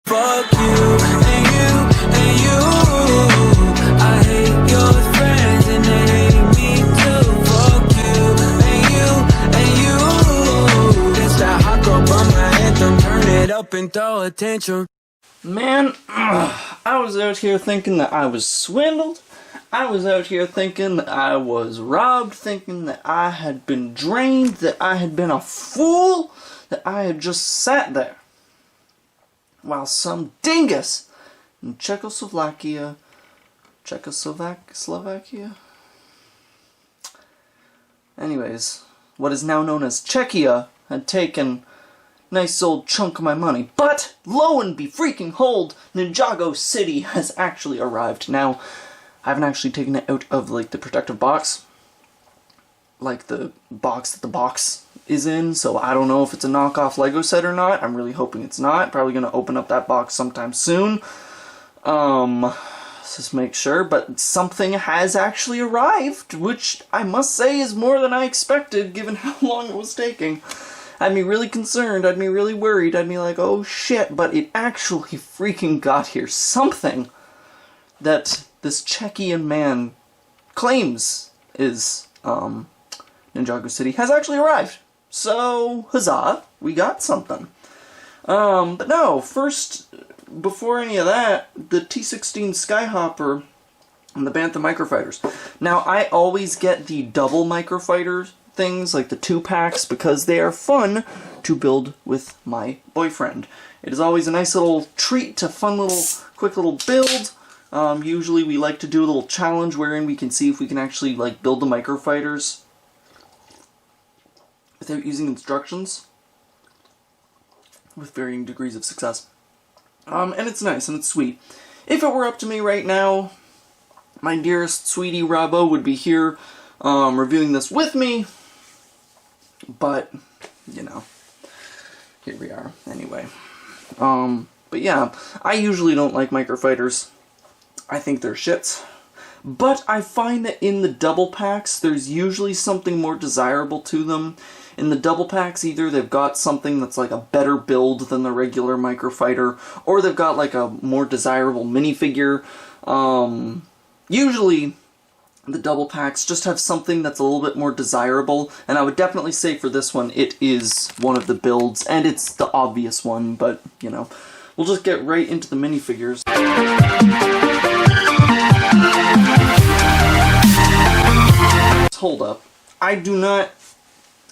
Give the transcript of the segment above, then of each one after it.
Fuck you and you and you. I hate your friends and they hate me too. Fuck you and you and you. It's that hot girl by my anthem. Turn it up and throw attention. Man, I was out here thinking that I was swindled. I was out here thinking that I was robbed, thinking that I had been drained, that I had been a fool, that I had just sat there while some dingus in Czechoslovakia, anyways, what is now known as Czechia, had taken a nice old chunk of my money. But, lo and behold, Ninjago City has actually arrived. Now, I haven't actually taken it out of, like, the protective box, like the box that the box is in, so I don't know if it's a knockoff Lego set or not. I'm really hoping it's not. Probably gonna open up that box sometime soon. Let's just make sure, but something has actually arrived, which I must say is more than I expected, given how long it was taking. I'd be really concerned, I'd be really worried, I'd be like, oh shit, but it actually freaking got here. Something that this Czechian man claims is, Ninjago City has actually arrived. So, huzzah, we got something. But no, first, before any of that, the T16 Skyhopper and the Bantha Microfighters. Now, I always get the double Microfighter things, like the 2-packs, because they are fun to build with my boyfriend. It is always a nice little treat, to fun little, quick little build. Usually we like to do a little challenge wherein we can see if we can actually, like, build the Microfighters without using instructions, with varying degrees of success. And it's nice and it's sweet. If it were up to me right now, my dearest sweetie Robbo would be here reviewing this with me, but, you know, here we are, anyway. But yeah, I usually don't like Microfighters. I think they're shits. But I find that in the double packs, there's usually something more desirable to them. In the double packs, either they've got something that's like a better build than the regular Microfighter, or they've got like a more desirable minifigure. Usually, the double packs just have something that's a little bit more desirable, and I would definitely say for this one, it is one of the builds, and it's the obvious one, but, you know, we'll just get right into the minifigures. Hold up.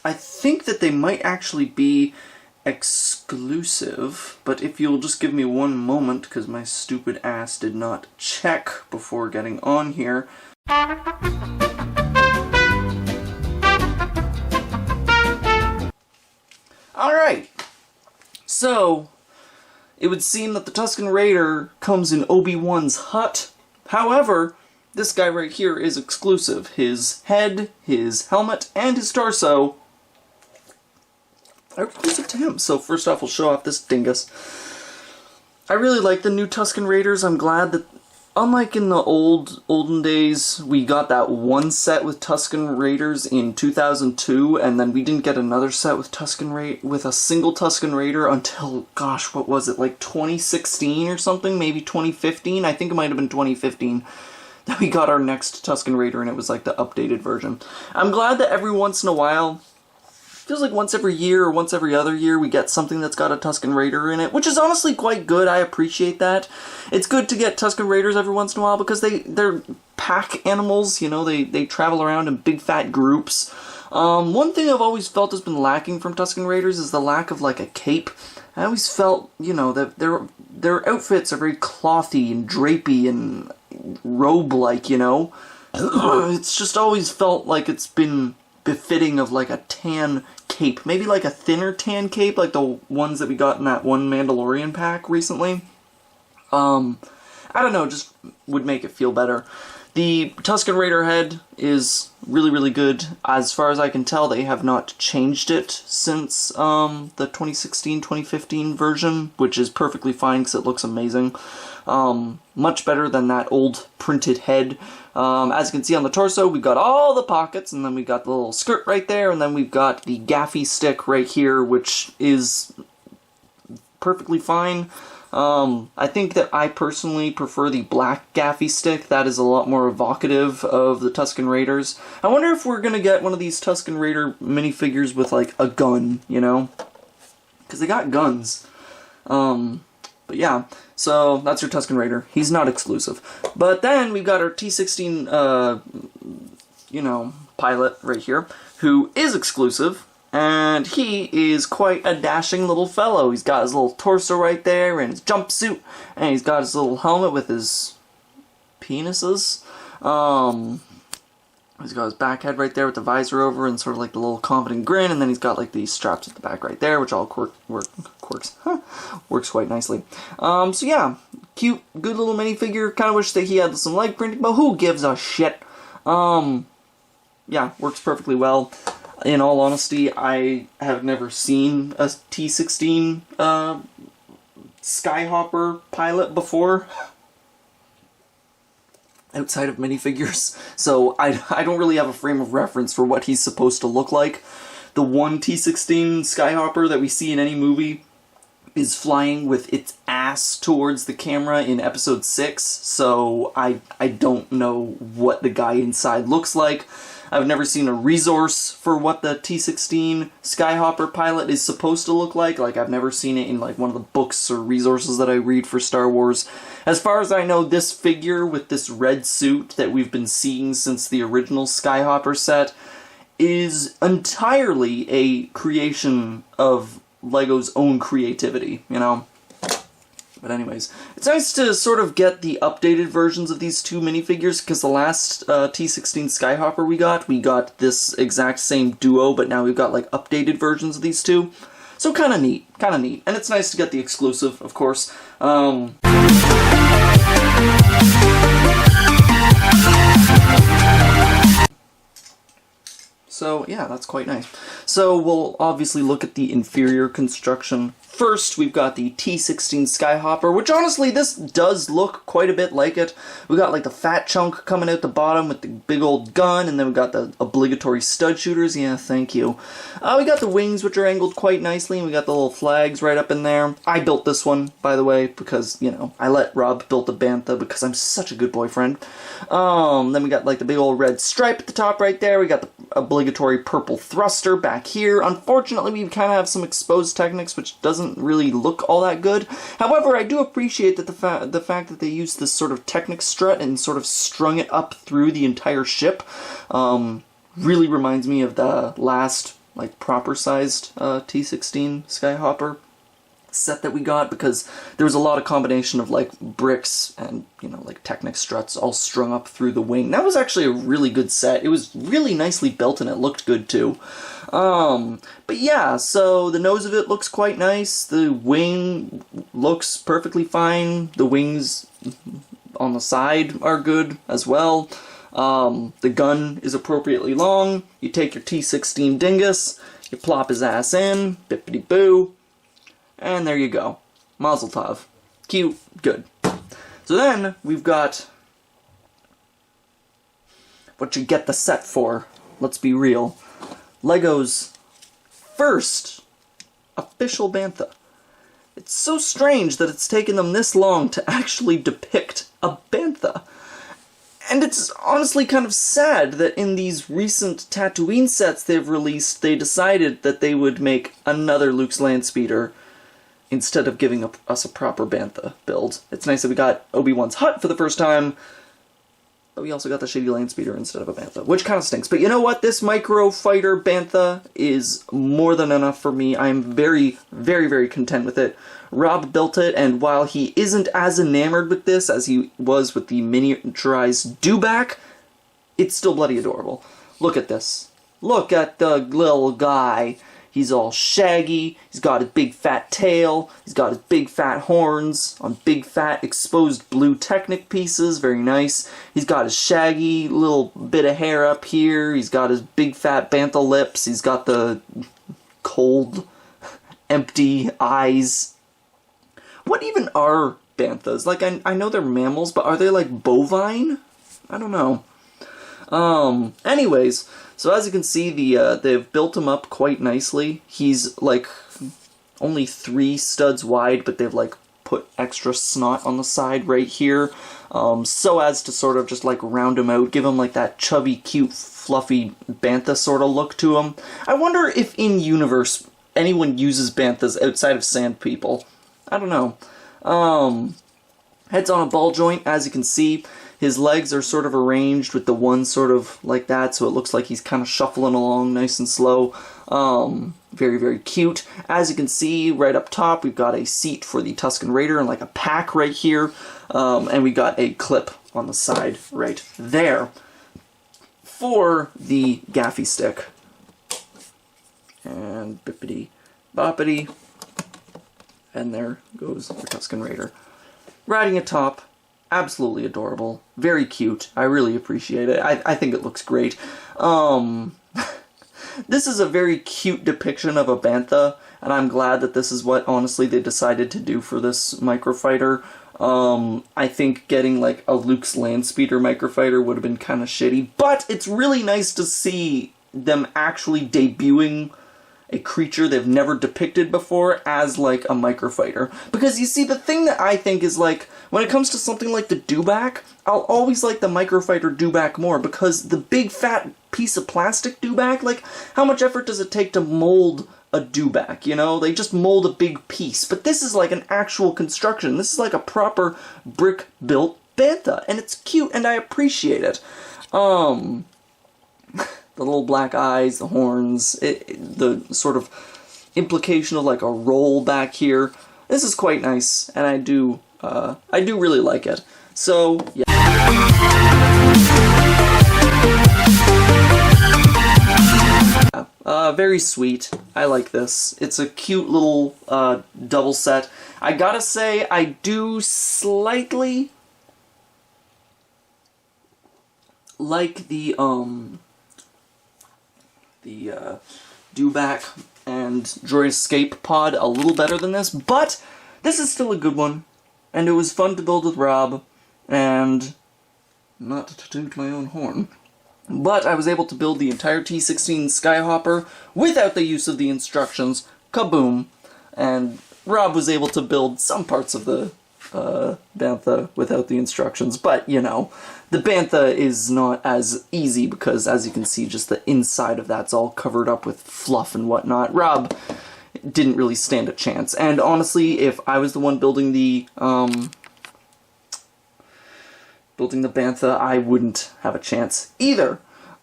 I think that they might actually be exclusive, but if you'll just give me one moment, because my stupid ass did not check before getting on here. Alright, so it would seem that the Tusken Raider comes in Obi-Wan's hut. However, this guy right here is exclusive. His head, his helmet, and his torso are exclusive to him. So first off, we'll show off this dingus. I really like the new Tusken Raiders. I'm glad that, unlike in the olden days, we got that one set with Tusken Raiders in 2002, and then we didn't get another set with with a single Tusken Raider until, gosh, what was it, like 2016 or something? Maybe 2015? I think it might have been 2015. That we got our next Tusken Raider, and it was like the updated version. I'm glad that every once in a while, feels like once every year or once every other year, we get something that's got a Tusken Raider in it, which is honestly quite good. I appreciate that. It's good to get Tusken Raiders every once in a while because they're pack animals, you know, they travel around in big fat groups. One thing I've always felt has been lacking from Tusken Raiders is the lack of, like, a cape. I always felt, you know, that their outfits are very clothy and drapey and robe-like, you know? It's just always felt like it's been befitting of, like, a tan cape. Maybe, like, a thinner tan cape, like the ones that we got in that one Mandalorian pack recently. I don't know, just would make it feel better. The Tusken Raider head is really, really good. As far as I can tell, they have not changed it since the 2016-2015 version, which is perfectly fine because it looks amazing. Much better than that old printed head. As you can see on the torso, we've got all the pockets, and then we've got the little skirt right there, and then we've got the gaffy stick right here, which is perfectly fine. I think that I personally prefer the black gaffy stick. That is a lot more evocative of the Tusken Raiders. I wonder if we're gonna get one of these Tusken Raider minifigures with, like, a gun, you know? Because they got guns. But yeah, so that's your Tusken Raider. He's not exclusive. But then we've got our T-16, you know, pilot right here, who is exclusive. And he is quite a dashing little fellow. He's got his little torso right there, and his jumpsuit, and he's got his little helmet with his penises. He's got his back head right there with the visor over, and sort of like the little confident grin, and then he's got like these straps at the back right there, which all works quite nicely. So yeah, cute, good little minifigure. Kind of wish that he had some leg printing, but who gives a shit? Yeah, works perfectly well. In all honesty, I have never seen a T-16 Skyhopper pilot before, outside of minifigures, so I don't really have a frame of reference for what he's supposed to look like. The one T-16 Skyhopper that we see in any movie is flying with its ass towards the camera in episode 6, so I don't know what the guy inside looks like. I've never seen a resource for what the T-16 Skyhopper pilot is supposed to look like. Like, I've never seen it in, like, one of the books or resources that I read for Star Wars. As far as I know, this figure with this red suit that we've been seeing since the original Skyhopper set is entirely a creation of LEGO's own creativity, you know? But anyways, it's nice to sort of get the updated versions of these two minifigures, because the last T-16 Skyhopper we got this exact same duo, but now we've got, like, updated versions of these two. So kind of neat. And it's nice to get the exclusive, of course. So, yeah, that's quite nice. So, we'll obviously look at the inferior construction. First, we've got the T-16 Skyhopper, which honestly, this does look quite a bit like it. We got like the fat chunk coming out the bottom with the big old gun, and then we got the obligatory stud shooters. Yeah, thank you. We got the wings, which are angled quite nicely, and we got the little flags right up in there. I built this one, by the way, because, you know, I let Rob build the Bantha because I'm such a good boyfriend. Then we got like the big old red stripe at the top right there. We got the obligatory purple thruster back here. Unfortunately, we kind of have some exposed Technics, which doesn't really look all that good. However, I do appreciate that the fact that they used this sort of Technic strut and sort of strung it up through the entire ship. Really reminds me of the last, like, proper-sized T-16 Skyhopper set that we got, because there was a lot of combination of, like, bricks and, you know, like, Technic struts all strung up through the wing. That was actually a really good set. It was really nicely built and it looked good too. But yeah, so the nose of it looks quite nice. The wing looks perfectly fine. The wings on the side are good as well. The gun is appropriately long. You take your T-16 dingus, you plop his ass in, bippity-boo, and there you go. Mazel tov. Cute. Good. So then, we've got what you get the set for. Let's be real. LEGO's first official Bantha. It's so strange that it's taken them this long to actually depict a Bantha. And it's honestly kind of sad that in these recent Tatooine sets they've released, they decided that they would make another Luke's Landspeeder instead of giving us a proper Bantha build. It's nice that we got Obi-Wan's hut for the first time, but we also got the shitty Landspeeder instead of a Bantha, which kind of stinks. But you know what? This Microfighter Bantha is more than enough for me. I'm very, very, very content with it. Rob built it, and while he isn't as enamored with this as he was with the miniaturized Dewback, it's still bloody adorable. Look at this. Look at the little guy. He's all shaggy, he's got his big fat tail, he's got his big fat horns on big fat exposed blue Technic pieces, very nice. He's got his shaggy little bit of hair up here, he's got his big fat Bantha lips, he's got the cold, empty eyes. What even are Banthas? Like, I know they're mammals, but are they like bovine? I don't know. Anyways, so as you can see, they've built him up quite nicely. He's like only 3 studs wide, but they've like put extra snot on the side right here, so as to sort of just like round him out, give him like that chubby, cute, fluffy Bantha sort of look to him. I wonder if in universe anyone uses Banthas outside of sand people. I don't know. Head's on a ball joint, as you can see. His legs are sort of arranged with the one sort of like that, so it looks like he's kind of shuffling along nice and slow. Very, very cute. As you can see, right up top, we've got a seat for the Tusken Raider and like a pack right here. And we got a clip on the side right there for the gaffy stick. And bippity boppity. And there goes the Tusken Raider. Riding atop. Absolutely adorable. Very cute. I really appreciate it. I think it looks great. This is a very cute depiction of a Bantha, and I'm glad that this is what, honestly, they decided to do for this Microfighter. I think getting, like, a Luke's Landspeeder Microfighter would have been kind of shitty, but it's really nice to see them actually debuting a creature they've never depicted before as, like, a Microfighter. Because, you see, the thing that I think is, like, when it comes to something like the dewback, I'll always like the Microfighter dewback more, because the big fat piece of plastic dewback, like, how much effort does it take to mold a dewback, you know? They just mold a big piece. But this is like an actual construction. This is like a proper brick-built Bantha, and it's cute, and I appreciate it. The little black eyes, the horns, the sort of implication of like a roll back here. This is quite nice, and I do really like it. So, yeah. Very sweet. I like this. It's a cute little double set. I gotta say, I do slightly like the dewback and Droid Escape pod a little better than this, but this is still a good one, and it was fun to build with Rob, and not to toot my own horn, but I was able to build the entire T16 Skyhopper without the use of the instructions. Kaboom! And Rob was able to build some parts of the Bantha without the instructions, but, you know, the Bantha is not as easy because, as you can see, just the inside of that's all covered up with fluff and whatnot. Rob didn't really stand a chance, and honestly, if I was the one building the Bantha, I wouldn't have a chance either.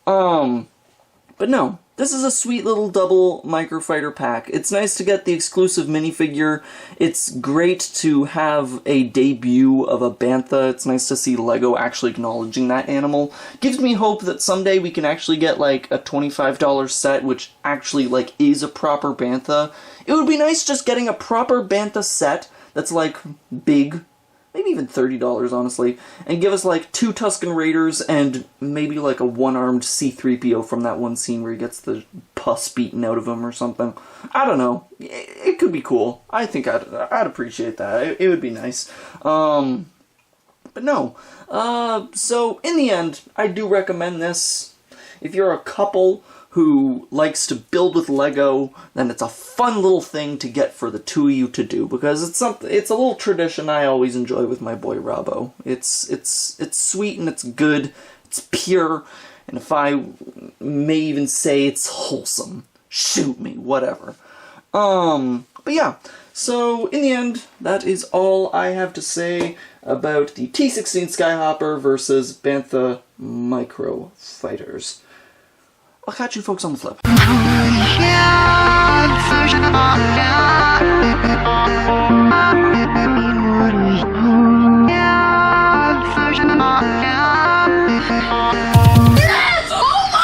But no, this is a sweet little double Microfighter pack. It's nice to get the exclusive minifigure. It's great to have a debut of a Bantha. It's nice to see LEGO actually acknowledging that animal. Gives me hope that someday we can actually get like a $25 set which actually like is a proper Bantha. It would be nice just getting a proper Bantha set that's like big, maybe even $30, honestly, and give us like 2 Tusken Raiders and maybe like a one-armed C-3PO from that one scene where he gets the pus beaten out of him or something. I don't know. It could be cool. I think I'd appreciate that. It would be nice. But no. So in the end, I do recommend this. If you're a couple who likes to build with LEGO, then it's a fun little thing to get for the two of you to do, because it's a little tradition I always enjoy with my boy Robbo. It's sweet and it's good, it's pure, and if I may even say it's wholesome. Shoot me, whatever. But yeah, so in the end, that is all I have to say about the T16 Skyhopper versus Bantha Microfighters. I'll catch you folks on the flip.